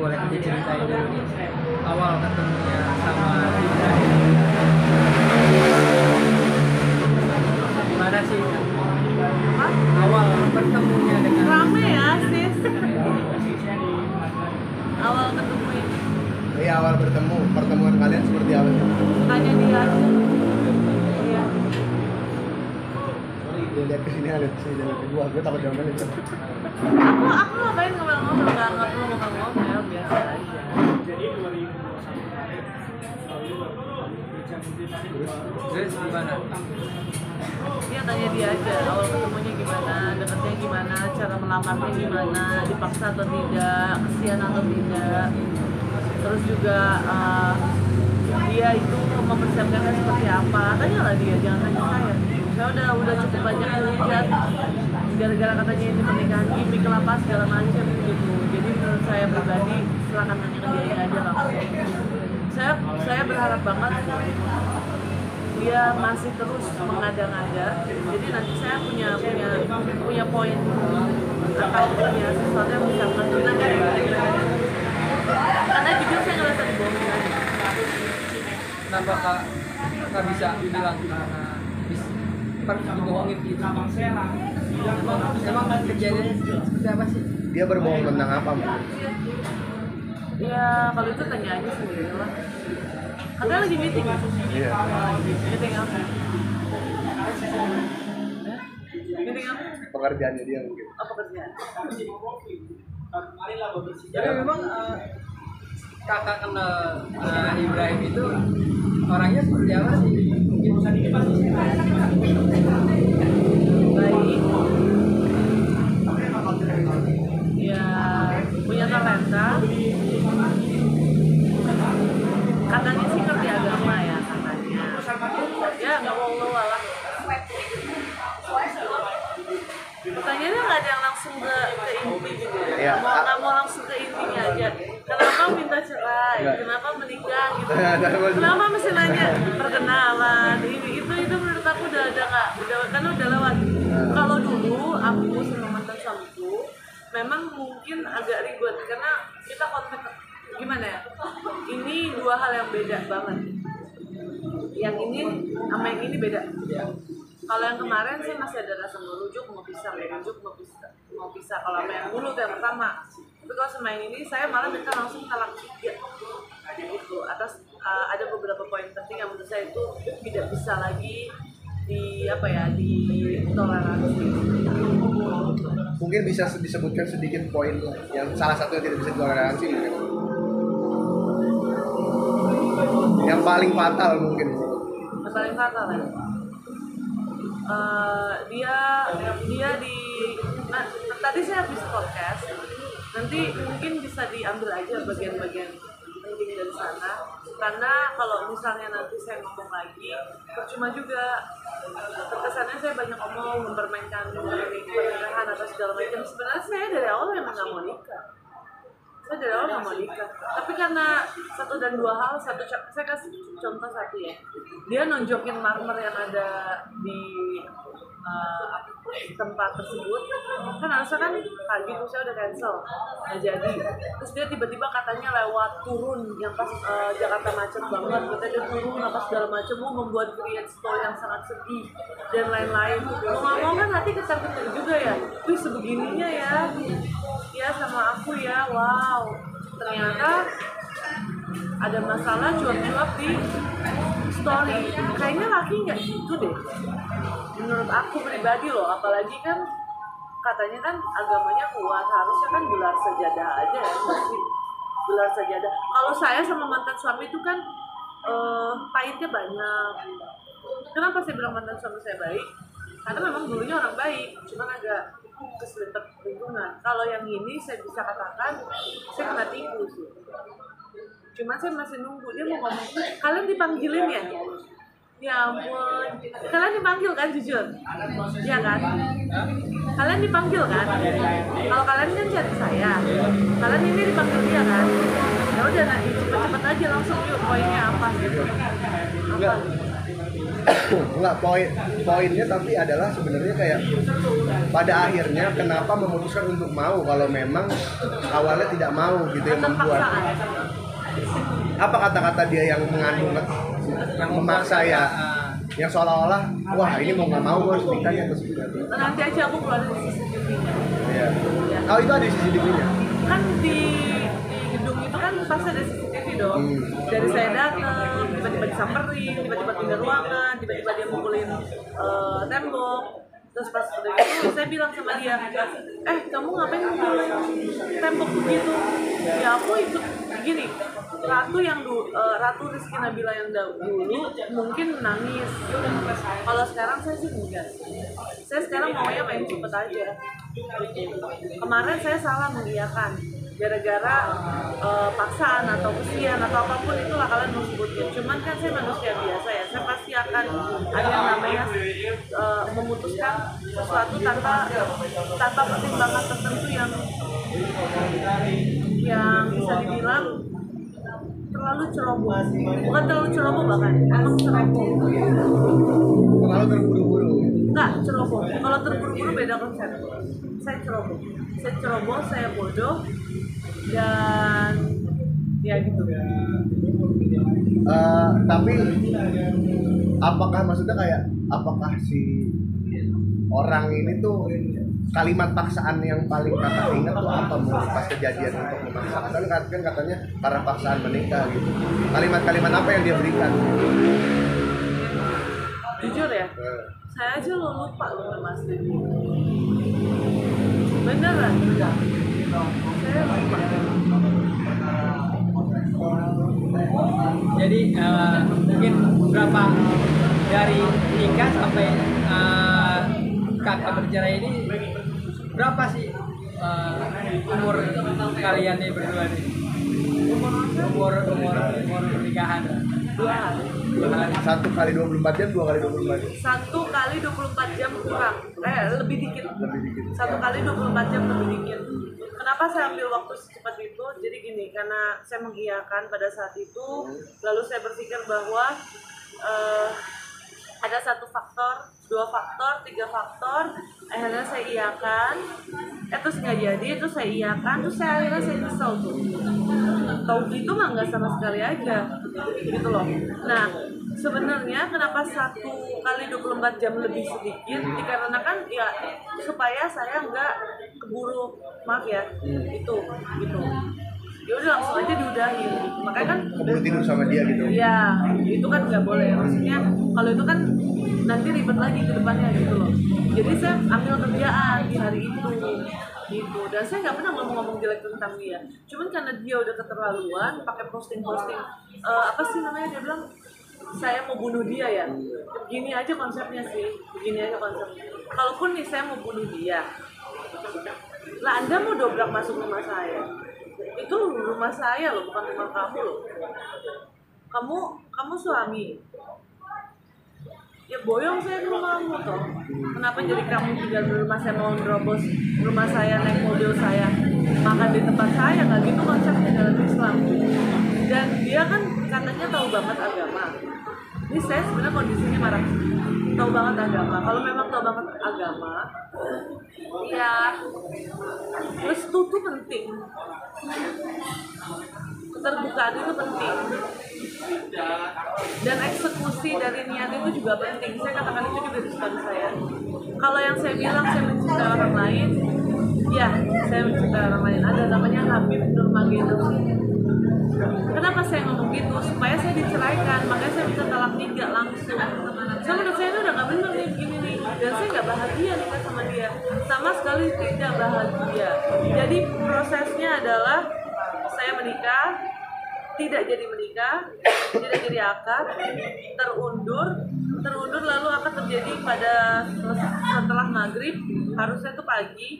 boleh diceritain dulu nih awal ketemunya sama Indra. Gimana sih? Awal bertemunya dengan Rame ya sis. Awal ketemu ini. Iya, awal pertemuan kalian seperti apa? Tanya dia aja. Iya. Dia lihat kesini, lihat kesini, lihat kedua, gue takut jawabannya itu. Aku ngapain ngomel-ngomel, nggak perlu ngomel-ngomel, biasa aja. Terus gimana? Dia tanya dia aja, awal ketemunya gimana, deketnya gimana, cara melamarnya gimana, dipaksa atau tidak, kesian atau tidak. Terus juga dia itu mempersiapkannya seperti apa, tanyalah dia, jangan tanya saya. Saya udah cukup banyak lihat gara-gara katanya ini pernikahan gimmick kelapa segala macam gitu. Jadi menurut saya pribadi silakan tanya ke dia aja langsung. Saya berharap banget dia masih terus mengada-ngada. Jadi nanti saya punya poin atau punya sesuatu yang bisa menenangkan karena jujur saya ngerasa dibohongin aja. Kenapa kak bisa bilang dibohongin gitu? Emang kejadiannya seperti apa sih? Dia berbohong tentang apa, Mbak? Ya kalau itu tanya aja sendiri lah. Katanya lagi meeting ya? Iya. Meeting apa? Meeting apa? Pekerjaannya dia mungkin. Apa kerjaan? Tapi memang kakak kenal Ibrahim itu orangnya seperti apa sih? Baik. Ya punya talenta. Katanya sih ngerti agama ya katanya. Ya nggak mau lah. Pertanyaannya nggak ada yang langsung ke inti gitu ya. Iya. Nggak mau langsung ke intinya aja. Kenapa minta cerai? Kenapa menikah gitu? Kenapa mesti nanya perkenalan? Itu menurut aku udah nggak, karena udah lewat. Kalau dulu aku sama mantan suamiku memang mungkin agak ribet karena kita konflik gimana ya? Ini dua hal yang beda banget. Yang ini sama yang ini beda. Kalau yang kemarin sih masih ada rasa merujuk, mau pisah. Kalau sama yang dulu yang pertama. Tapi kalau sama yang ini saya malah minta langsung talak 3. Gitu. Atas ada beberapa poin penting yang menurut saya itu tidak bisa lagi ditoleransi. Mungkin bisa disebutkan sedikit poin yang salah satu yang tidak bisa ditoleransi mungkin. Yang paling fatal mungkin. Yang paling fatal ya. Tadi saya habis podcast, nanti mungkin bisa diambil aja bagian-bagian penting dari sana, karena kalau misalnya nanti saya ngomong lagi percuma juga, terkesannya saya banyak ngomong mempermainkan pernikahan atau segala macam. Sebenarnya saya dari awal memang nggak mau nikah. Tapi karena satu dan dua hal, saya kasih contoh satu ya, dia nonjokin marmer yang ada di tempat tersebut, kan harusnya kan pagi tuh saya udah cancel, nggak jadi. Terus dia tiba-tiba katanya lewat turun yang pas Jakarta macet banget, katanya dia turun apa segala macam, mau membuat create story yang sangat sedih dan lain-lain. Mau nggak mau kan hati ketar-ketir juga ya, wih sebegininya ya sama aku ya, wow. Ternyata ada masalah cuap-cuap di story. Kayaknya laki nggak gitu deh. Menurut aku pribadi loh, apalagi kan katanya kan agamanya kuat, harusnya kan gelar sajadah aja ya, masih gelar sajadah. Kalau saya sama mantan suami itu kan pahitnya banyak. Kenapa saya bilang mantan suami saya baik? Karena memang dulunya orang baik, cuman agak keselipet lingkungan. Kalau yang ini saya bisa katakan saya kena tipu sih. Cuman saya masih nunggu dia mau ngomong. Kalian dipanggilin ya? Ya ampun. Kalian dipanggil kan jujur? Iya kan? Kalian dipanggil kan? Kalau kalian kan chat saya. Kalian ini dipanggil dia kan? Ya udah nanti cepet-cepet aja langsung yuk poinnya apa gitu. Enggak poinnya tapi adalah sebenarnya kayak pada akhirnya kenapa memutuskan untuk mau kalau memang awalnya tidak mau gitu yang membuat apa kata-kata dia yang mengandung yang memaksa ya yang seolah-olah wah ini mau nggak mau gue harus nikah ya terus gitu. Nanti aja aku keluarin CCTV-nya. Iya. Oh itu ada CCTV-nya? Kan di gedung itu kan pasti ada CCTV dong. Dari saya datang, tiba-tiba disamperin, tiba-tiba pindah ruangan, tiba-tiba dia mukulin tembok. Terus pas udah itu saya bilang sama dia, kamu ngapain mukulin tembok begitu? Ya aku ikut gini. Ratu Rizky Nabila yang dulu mungkin nangis. Kalau sekarang saya sih enggak. Saya sekarang maunya main cepet aja. Kemarin saya salah mengiyakan gara-gara paksaan atau kesian atau apapun itulah kalian mau sebutnya. Cuman kan saya manusia biasa ya. Saya pasti akan ada yang namanya memutuskan sesuatu tanpa pertimbangan tertentu yang bisa dibilang terlalu ceroboh, bukan terlalu ceroboh bahkan, emang ceroboh. Terlalu terburu-buru. Enggak, ceroboh. Kalau terburu-buru beda konsep. Saya ceroboh, saya bodoh, dan ya gitu. Tapi apakah si orang ini tuh kalimat paksaan yang paling kakak ingat tuh apa pas kejadian untuk memaksakan kan katanya karena paksaan menikah gitu, kalimat-kalimat apa yang dia berikan? Jujur ya, saya aja lupa Mas Dedi. Beneran saya lupa. Jadi mungkin berapa dari nikah sampai kakak bercerai ini berapa sih umur kalian nih berdua nih? Umur pernikahan? 2 hari. 1 kali 24 jam, 2 kali 24 jam. 1 kali 24 jam kurang, lebih dikit. 1 kali 24 jam lebih dikit. Kenapa saya ambil waktu secepat itu? Jadi gini, karena saya mengiyakan pada saat itu, lalu saya berpikir bahwa ada 1 faktor, 2 faktor, 3 faktor, akhirnya saya iyakan, terus nggak jadi, terus saya iyakan, terus akhirnya saya nyesel tuh. Tahu gitu mah nggak sama sekali aja, gitu loh. Nah, sebenarnya kenapa 1 kali 24 jam lebih sedikit? Dikarenakan ya supaya saya nggak keburu, maaf ya, itu, gitu. Ya udah langsung aja diudahin. Makanya kan keburu tidur sama dia gitu. Iya, itu kan nggak boleh. Maksudnya kalau itu kan nanti ribet lagi ke depannya gitu loh. Jadi saya ambil kerjaan di hari itu gitu. Dan saya nggak pernah ngomong-ngomong jelek tentang dia. Cuman karena dia udah keterlaluan, pakai posting-posting apa sih namanya, dia bilang saya mau bunuh dia ya. Begini aja konsepnya sih, begini aja konsepnya. Kalaupun nih saya mau bunuh dia, lah Anda mau dobrak masuk rumah saya. Itu rumah saya loh, bukan rumah kamu loh. Kamu suami. Ya boyong saya ke rumahmu toh. Kenapa jadi kamu tinggal di rumah saya, mau nerobos rumah saya, naik mobil saya, makan di tempat saya? Nggak gitu konsepnya dalam Islam. Dan dia kan katanya tahu banget agama. Ini saya sebenarnya kondisinya marah. Tahu banget agama. Kalau memang tahu banget agama, ya restu itu penting. Keterbukaan itu penting. Dan eksekusi dari niat itu juga penting. Saya katakan itu juga di suami saya. Kalau yang saya bilang saya mencintai orang lain, ya saya mencintai orang lain. Ada namanya Habib Nurmagomedov. Kenapa saya ngomong gitu? Supaya saya diceraikan, makanya saya bisa talak 3 langsung. Saya menurut saya itu udah nggak bener nih begini nih, dan saya nggak bahagia nikah sama dia, sama sekali tidak bahagia. Jadi prosesnya adalah saya menikah, tidak jadi menikah, tidak jadi akad, terundur lalu akan terjadi pada setelah maghrib, harusnya itu pagi.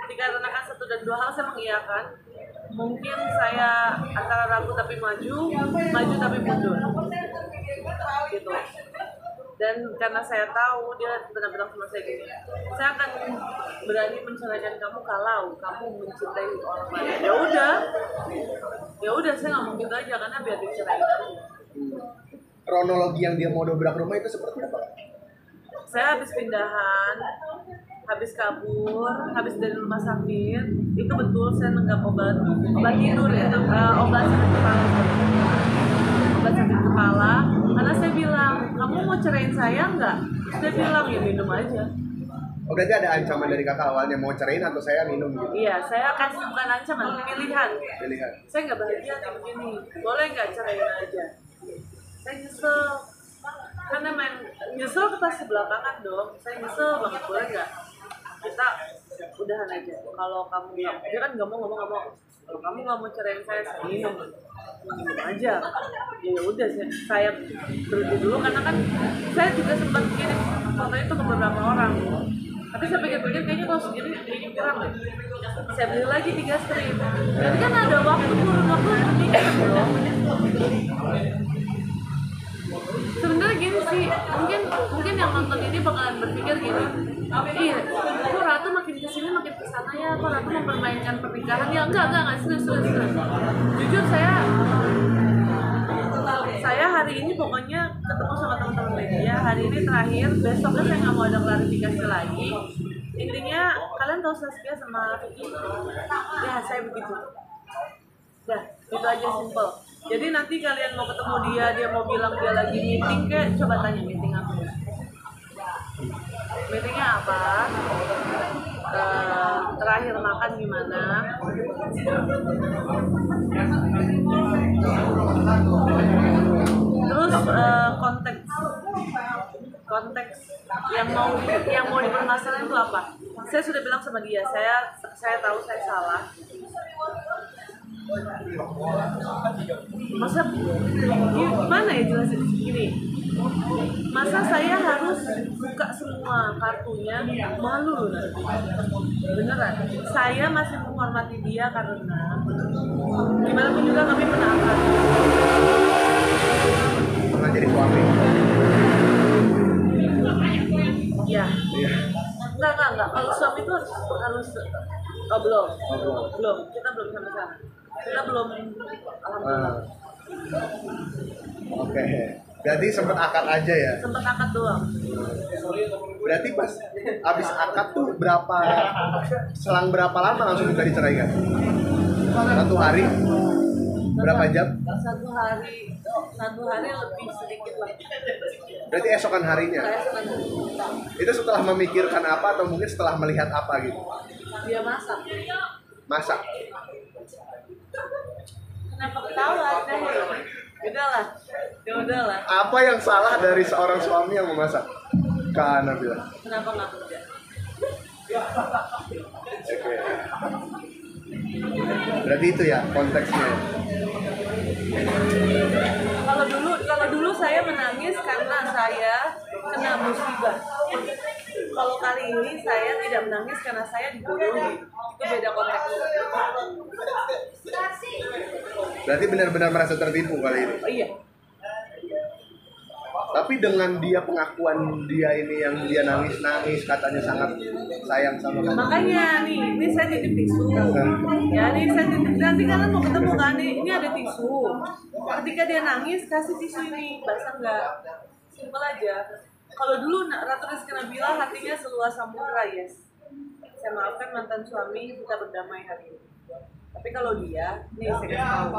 Dikarenakan 1 dan 2 hal saya mengiyakan. Mungkin saya antara ragu tapi maju tapi mundur, gitu. Dan karena saya tahu dia benar-benar sama saya gini, saya akan berani menceraikan kamu kalau kamu mencintai orang lain. Ya udah saya ngomong gitu aja karena biar diceraikan. Kronologi yang dia mau dobrak rumah itu seperti apa? Saya habis pindahan habis kabur, habis dari rumah sakit, itu betul saya nenggak obat tidur ya, obat sakit kepala. Obat sakit kepala, karena saya bilang, kamu mau ceraiin saya nggak? Saya bilang, ya minum aja. Oh, berarti ada ancaman dari kakak awalnya mau ceraiin atau saya minum gitu? Iya, saya akan bukan ancaman, pilihan. Pilihan. Saya nggak bahagia nih begini, boleh nggak ceraiin aja? Saya nyesel, karena main nyesel ke pas belakangan dong. Saya nyesel banget, boleh nggak? Kita udahan aja. Kalau kamu nggak, dia kan nggak mau ngomong. Kalau kamu nggak mau ceraiin saya minum aja. Ya udah, saya berhenti dulu karena kan saya juga sempat kirim foto itu ke beberapa orang. Tapi saya pikir-pikir kayaknya kalau sendiri kayaknya kurang deh. Saya beli lagi 3 strip. Jadi kan ada waktu kurun waktu untuk mikir dong. Sebenarnya gini sih, mungkin yang nonton ini bakalan berpikir gini, iya, kok Ratu makin kesini makin kesana ya, kok Ratu mempermainkan pernikahan ya, enggak, serius. Jujur saya hari ini pokoknya ketemu sama teman-teman media, hari ini terakhir, besoknya saya nggak mau ada klarifikasi lagi. Intinya kalian tahu Saskia sama Vicky, ya saya begitu. Dah, itu aja simple. Jadi nanti kalian mau ketemu dia mau bilang dia lagi meeting, kayak coba tanya meeting apa. Meetingnya apa? Terakhir makan gimana? Terus konteks yang mau dipermasalahin itu apa? Saya sudah bilang sama dia, saya tahu saya salah. Masa gimana ya jelasin gini? Masa saya harus buka semua kartunya, malu loh nanti. Beneran, saya masih menghormati dia karena gimana pun juga kami pernah jadi suami. Ya. Enggak. Kalau suami itu harus belum. Kita belum sama-sama. Kita belum, alhamdulillah. Oke. Berarti sempat akad aja ya? Sempat akad doang. Berarti pas abis akad tuh selang berapa lama langsung bisa diceraikan? 1 hari? Berapa jam? Satu hari lebih sedikit lah. Berarti esokan harinya? Esokan hari. Itu setelah memikirkan apa atau mungkin setelah melihat apa gitu? Dia masak. Masak? Kenapa ketawa? Ya udahlah. Apa yang salah dari seorang suami yang memasak? Kak Nabila. Kenapa nggak kerja? Oke. Berarti itu ya konteksnya. Kalau dulu saya menangis karena saya kena musibah. Kalau kali ini saya tidak menangis karena saya dibodohi. Itu beda konteks. Berarti benar-benar merasa tertipu kali ini. Oh iya. Tapi dengan dia pengakuan dia ini yang dia nangis katanya sangat sayang sama kamu. Makanya ini saya titip tisu. Ya ini saya titip, nanti kalian mau ketemu kan, ini ada tisu. Ketika dia nangis kasih tisu ini, basah nggak? Simpel aja. Kalau dulu Ratu Rizky Nabila hatinya seluas samudra, yes. Saya maafkan mantan suami, kita berdamai hari ini. Tapi kalau dia, nih saya kasih tahu,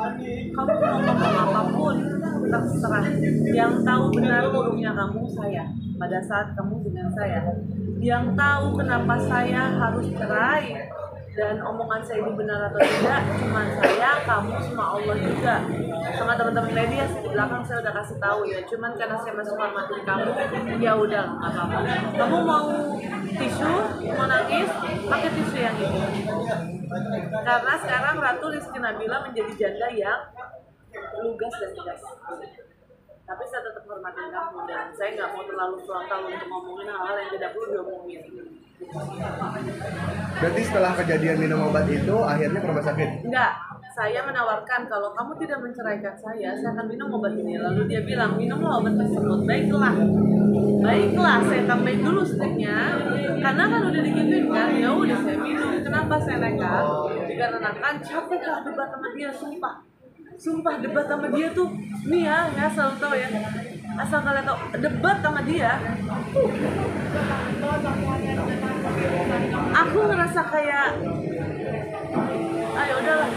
kamu mau ngomong apapun, terserah. Yang tahu benar buruknya kamu, saya. Pada saat kamu dengan saya, yang tahu kenapa saya harus cerai dan omongan saya ini benar atau tidak, cuma saya, kamu, sama Allah juga. Sama teman-teman media di belakang saya udah kasih tahu ya. Cuman karena saya masih hormatin kamu, ya udah nggak apa-apa. Kamu mau tisu, mau nangis, pakai tisu yang ini. Karena sekarang Ratu Rizky Nabila menjadi janda yang lugas dan tegas. Tapi saya tetap hormatin kamu dan saya nggak mau terlalu frontal untuk ngomongin hal-hal yang tidak perlu diomongin. Berarti setelah kejadian minum obat itu akhirnya ke rumah sakit? Enggak, saya menawarkan kalau kamu tidak menceraikan saya akan minum obat ini. Lalu dia bilang, minumlah obat tersebut. Baiklah, saya tambahin dulu striknya. Karena kan udah digituin kan, ya udah saya minum. Kenapa saya nekat? Dikarenakan capek lah debat sama dia, sumpah debat sama dia tuh, nih ya selalu tahu ya. asal kalian tahu, debat sama dia, aku ngerasa kayak, ayo udahlah.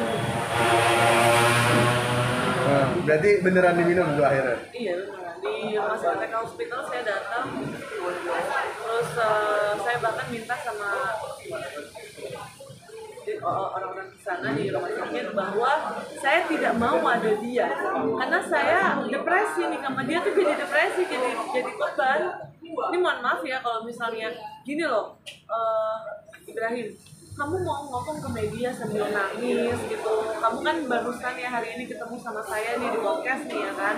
Berarti beneran diminum tuh akhirnya? Iya beneran, di rumah sakit TK Hospital saya datang, terus saya bahkan minta sama orang-orang di sana di rumah sakit bahwa saya tidak mau ada dia, karena saya depresi nih sama dia tuh, jadi depresi, jadi korban. Ini mohon maaf ya kalau misalnya gini loh, Ibrahim, kamu mau ngomong ke media sambil nangis gitu, kamu kan barusan ya hari ini ketemu sama saya nih di podcast nih ya kan.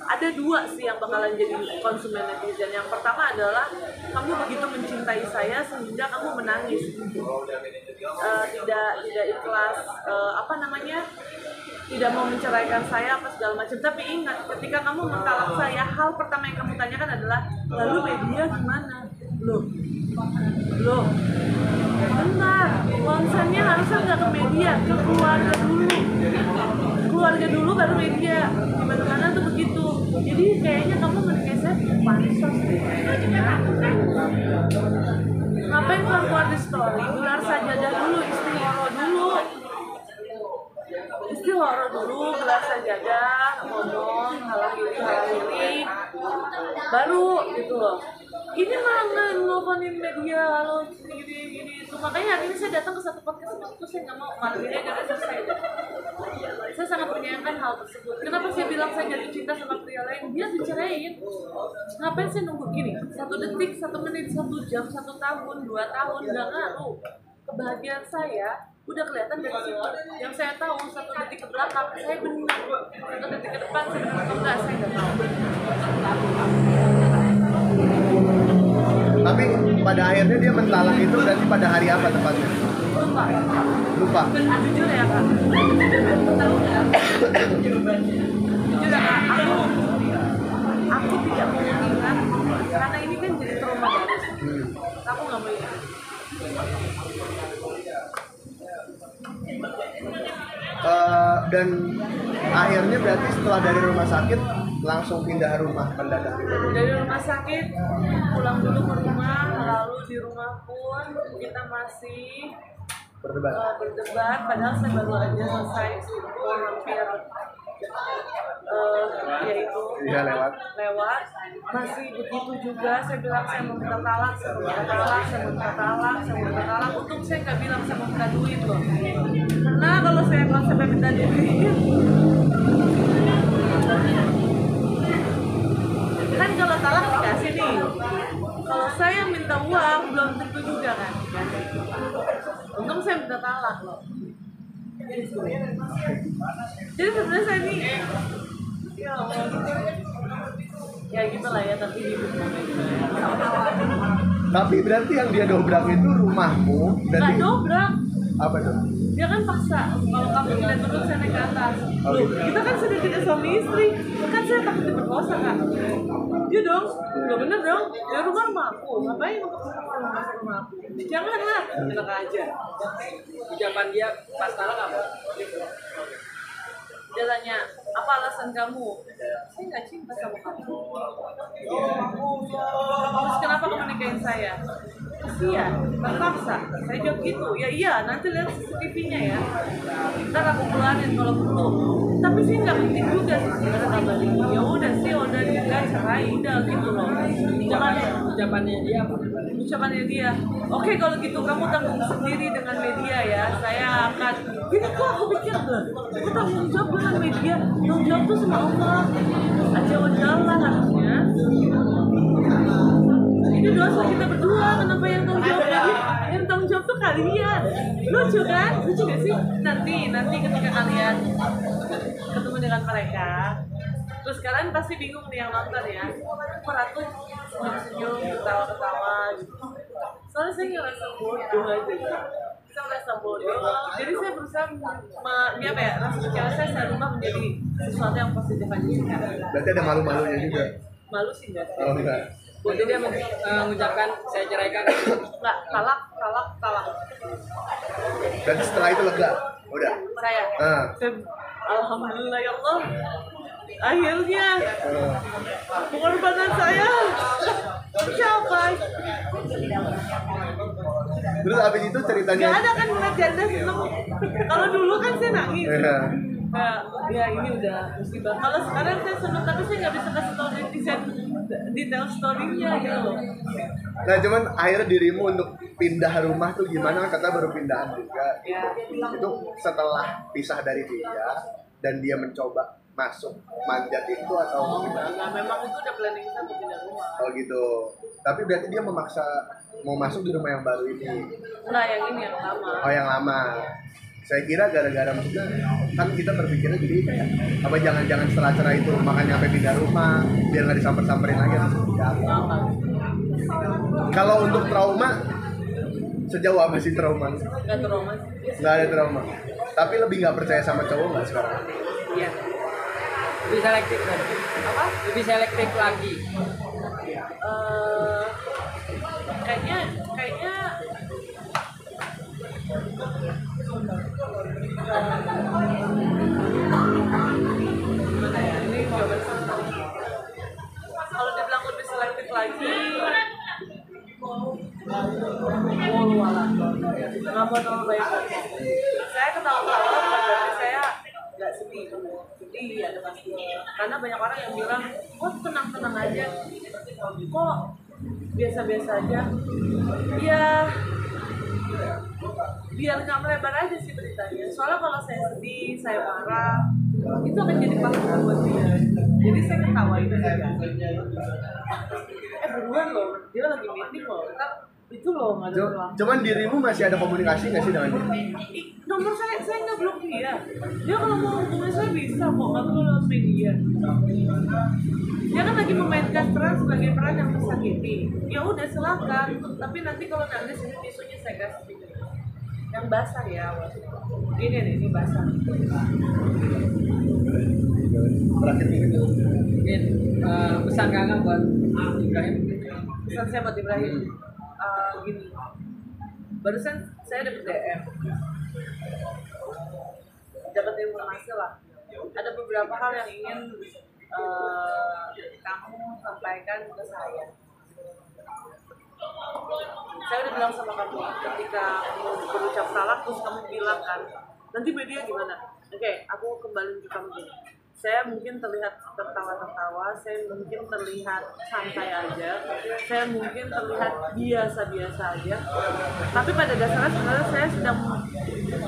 Ada dua sih yang bakalan jadi konsumen netizen. Yang pertama adalah kamu begitu mencintai saya sehingga kamu menangis, tidak ikhlas, tidak mau menceraikan saya apa segala macam. Tapi ingat, ketika kamu mentalak saya, hal pertama yang kamu tanyakan adalah, lalu media gimana? Loh, bentar, konsennya harusnya nggak ke media, ke keluarga dulu baru media. Gimana tuh begitu. Jadi kayaknya kamu menikahi saya pansos deh. Ngapain keluar di story? Gelar sajadah dulu, istihoro dulu, gelar sajadah, ngomong halal ini, baru gitu loh. Ini malah nelfonin media, halo gini. Makanya hari ini saya datang ke satu podcast itu, saya nggak mau malam ini aja selesai. Saya sangat menyayangkan hal tersebut. Kenapa saya bilang saya jatuh cinta sama pria lain? Dia diceraiin. Ngapain saya nunggu gini? 1 detik, 1 menit, 1 jam, 1 tahun, 2 tahun, nggak ngaruh. Kebahagiaan saya udah kelihatan dari situ. Yang saya tahu 1 detik ke belakang saya benar, 1 detik ke depan saya benar atau enggak, saya nggak tahu. Tapi pada akhirnya dia mentalak itu berarti pada hari apa tepatnya? Lupa. Jujur ya kak. Jujur ya kak, aku tidak mau ingat karena ini kan jadi trauma baru. Aku nggak mau ingat. Dan akhirnya berarti setelah dari rumah sakit langsung pindah rumah mendadak. Dari rumah sakit pulang dulu ke rumah, lalu di rumah pun kita masih berdebat. Padahal saya baru aja selesai hampir yaitu lewat masih begitu juga. Saya bilang saya mau minta talak, untung saya nggak bilang saya mau minta duit loh, karena kalau saya sampai minta duit kan, kalau talak dikasih nih, kalau saya minta uang belum tentu juga kan. Untung saya minta talak loh. Jadi sebenarnya saya ini ya gitu lah ya, tapi hidup. Tapi berarti yang dia dobrak itu rumahmu dan Nggak dobrak. Apa tuh? Dia kan paksa, kalau kamu tidak turun saya naik ke atas. Loh, kita kan sudah tidak suami istri, kan saya takut diperkosa kan? Iya dong, nggak bener dong. Ya rumah aku, ngapain untuk masuk rumah aku? Janganlah, enak aja. Ucapan dia pas talak apa? Dia tanya, apa alasan kamu? Saya nggak cinta sama kamu. Terus kenapa kamu nikahin saya? Kasian, terpaksa. Saya jawab gitu. Ya iya, nanti lihat CCTV-nya ya. Ntar aku keluarin kalau perlu. Tapi sih nggak penting juga sih sebenarnya kabarnya. Ya udah sih, udah nikah, cerai, udah gitu loh. Ucapannya dia apa? Ucapannya dia, oke kalau gitu kamu tanggung sendiri dengan media ya. Saya akan. Gini kok aku pikir, aku tanggung jawab dengan media. Tanggung jawab tuh sama Allah. Aja wajallah harusnya. Ini dosa kita berdua, kenapa yang tanggung jawab lagi? Yang tanggung jawab tuh kalian. Lucu kan? Lucu gak sih? Nanti ketika kalian ketemu dengan mereka, terus kalian pasti bingung nih yang nonton ya. Aku senyum-senyum, ketawa-ketawa gitu. Soalnya saya ngerasa bodoh aja. Saya merasa bodoh. Jadi saya berusaha rasa kecewa saya rubah menjadi sesuatu yang positif aja sekarang. Berarti ada malu-malunya juga? Malu sih enggak. Oh enggak. Jadi dia mengucapkan saya ceraikan. Enggak, talak. Berarti setelah itu lega? Udah? Saya Ah. alhamdulillah ya Allah. Akhirnya pengorbanan saya tercapai. Terus abis itu ceritanya Gak ada kan ngeliat janda seneng. Kalau dulu kan saya nangis. Iya. Ya ini udah musibah. Kalau sekarang saya seneng tapi saya nggak bisa kasih tahu detail story-nya gitu loh. Nah cuman akhirnya dirimu untuk pindah rumah tuh gimana? Kata baru pindahan juga. Ya. Itu setelah pisah dari dia dan dia mencoba masuk manjat itu atau gimana? Nah, memang itu udah planning kita untuk pindah rumah. Oh gitu. Tapi berarti dia memaksa mau masuk di rumah yang baru ini. Nah yang ini yang lama. Oh yang lama. Saya kira gara-gara maksudnya kan kita berpikirnya jadi kayak apa jangan-jangan setelah cerai itu makanya sampai pindah rumah biar nggak disamper-samperin lagi atau seperti apa. Kalau untuk trauma sejauh apa sih trauma? Nggak trauma. Nggak ada trauma. Tapi lebih nggak percaya sama cowok nggak sekarang? Iya. Lebih selektif kan? Apa? Lebih selektif lagi. Kayaknya gimana ya, ini jawaban susah. Kalau dibilang lebih selektif lagi walau nggak mau terlalu banyak hati. Saya ketawa-tawa bukan berarti saya nggak sedih ada pasti, karena banyak orang yang bilang kok tenang-tenang aja, kok biasa-biasa aja ya, biar nggak melebar aja sih beritanya. Soalnya kalau saya sedih, saya marah, itu akan jadi panggung buat dia. Jadi saya ketawain aja. Beruan loh, dia lagi meeting loh. Ntar itu loh nggak ada ruang. Cuman dirimu masih ada komunikasi nggak sih dengan dia? Nomor saya nggak blok dia. Dia kalau mau hubungi saya bisa kok, nggak perlu lewat media. Dia kan lagi memainkan peran sebagai peran yang tersakiti. Ya udah silakan. Tapi nanti kalau nangis ini tisunya saya kasih. Yang basah ya, ini nih, ini basah. Terakhir ini. Mungkin pesan kakak buat Ibrahim. Pesan saya buat Ibrahim, gini. Barusan saya dapat DM, dapat informasi lah. Ada beberapa hal yang ingin kamu sampaikan ke saya. Saya udah bilang sama kamu ketika kamu berucap salah terus kamu bilang kan nanti media gimana? Oke, aku kembali ke kamu gini. Saya mungkin terlihat tertawa-tertawa, saya mungkin terlihat santai aja, saya mungkin terlihat biasa-biasa aja. Tapi pada dasarnya sebenarnya saya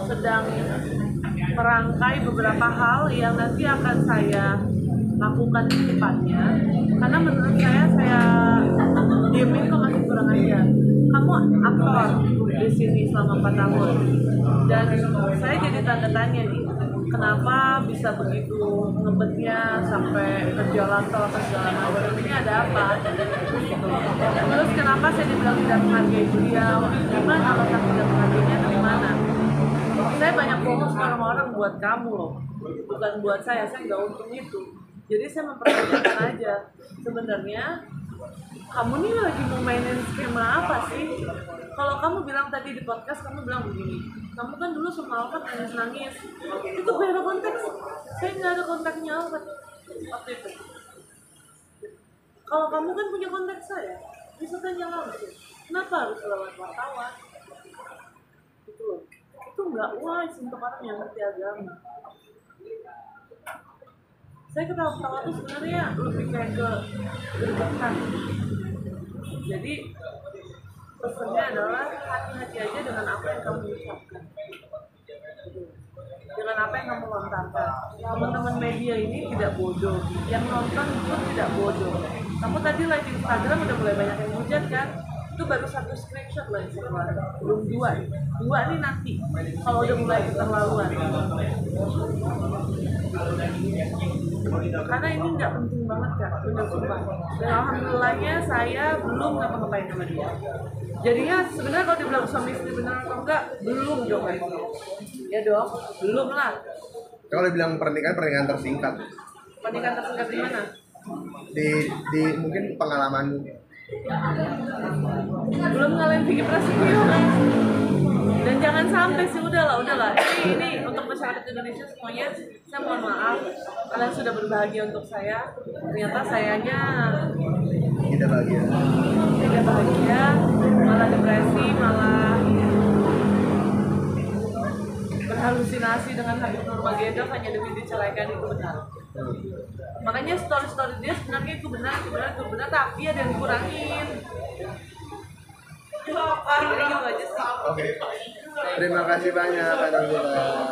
sedang merangkai beberapa hal yang nanti akan saya lakukan di depannya. Karena menurut saya diemin kok masih kurang aja. Kamu aktor di sini selama 4 tahun dan saya jadi tanda tanya nih, kenapa bisa begitu ngebetnya sampai ke jalan tol ke segala macam, ini ada apa? Terus kenapa saya dibilang tidak menghargai beliau? Gimana alasan tidak menghargainya dari mana? Saya banyak fokus ke orang-orang buat kamu loh, bukan buat saya nggak untung itu. Jadi saya mempertanyakan aja, sebenarnya kamu nih lagi mau mainin skema apa sih? Kalau kamu bilang tadi di podcast, kamu bilang begini, kamu kan dulu sama Alfred nangis-nangis. Itu beda konteks. Saya nggak ada kontaknya Alfred waktu itu. Kalau kamu kan punya kontak saya, bisa tanya langsung. Kenapa harus lewat wartawan? Itu loh. Itu nggak wise untuk orang yang ngerti agama. Saya ketawa-ketawa tuh sebenarnya lebih kayak ke kedekatan. Jadi pesannya adalah hati-hati aja dengan apa yang kamu ucapkan, dengan apa yang kamu lontarkan. Teman-teman media ini tidak bodoh, yang nonton pun tidak bodoh. Kamu tadi live Instagram udah mulai banyak yang hujat kan? Itu baru 1 screenshot loh yang saya keluarin, belum 2 nih nanti kalau udah mulai keterlaluan. Karena ini nggak penting banget Kak, bener sumpah. Dan alhamdulillahnya saya belum ngapa-ngapain sama dia. Jadinya sebenarnya kalau dibilang suami istri benar atau enggak, belum dong kan? Ya dong, belum lah. Kalau dibilang pernikahan tersingkat. Pernikahan tersingkat di mana? Di mungkin pengalamanmu. Belum ngalamin Vicky Prasetyo kan? Dan jangan sampai sih, udahlah. Ini untuk masyarakat Indonesia semuanya, saya mohon maaf. kalian sudah berbahagia untuk saya, ternyata sayanya Tidak bahagia. tidak bahagia, malah depresi, malah berhalusinasi dengan Habib Nurmagomedov hanya demi diceraikan. Itu benar. Makanya story dia sebenarnya itu benar, tapi ada yang dikurangin. Jadi gitu aja sih. Oke. Terima kasih banyak Kak Nabila.